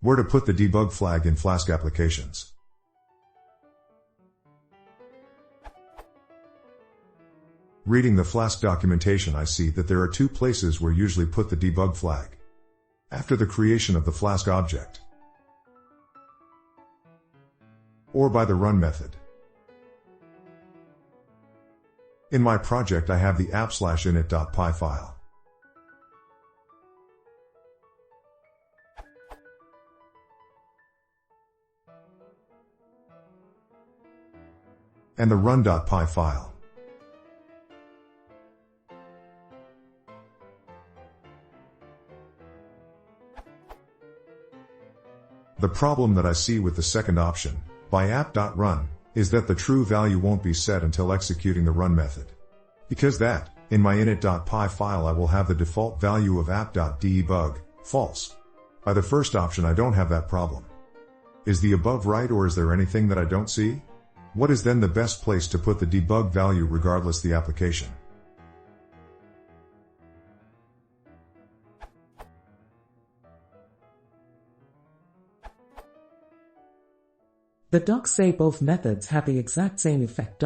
Where to put the debug flag in Flask applications. Reading the Flask documentation, I see that there are two places where usually put the debug flag. After the creation of the Flask object, or by the run method. In my project I have the app/init.py file. And the run.py file. The problem that I see with the second option, by app.run, is that the true value won't be set until executing the run method. Because that, in my init.py file I will have the default value of app.debug, false. By the first option I don't have that problem. Is the above right, or is there anything that I don't see? What is then the best place to put the debug value regardless the application? The docs say both methods have the exact same effect.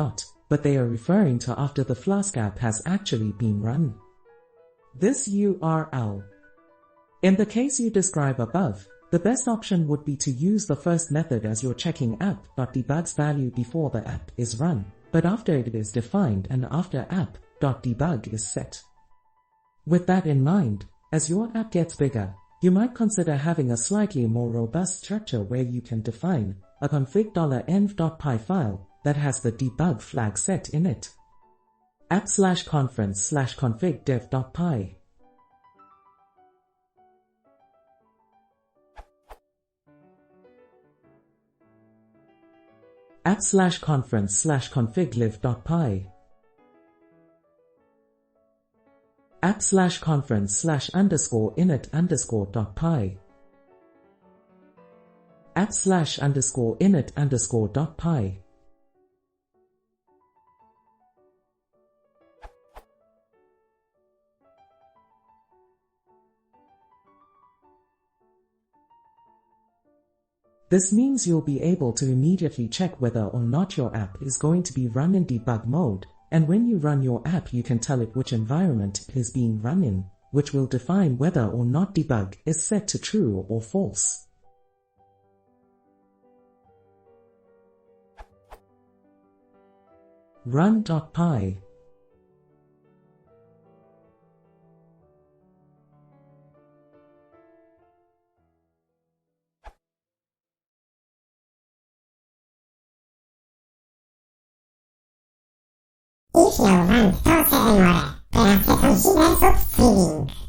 But they are referring to after the Flask app has actually been run. This URL. In the case you describe above, the best option would be to use the first method as you're checking app.debug's value before the app is run, but after it is defined and after app.debug is set. With that in mind, as your app gets bigger, you might consider having a slightly more robust structure where you can define a config$env.py file that has the debug flag set in it. app/conference/config.dev.py. app/conference/config.live.py. app/conference/init_.py. app/init_.py. This means you'll be able to immediately check whether or not your app is going to be run in debug mode, and when you run your app you can tell it which environment it is being run in, which will define whether or not debug is set to true or false. Run.py. If you want to say more, gracias a Schuberts.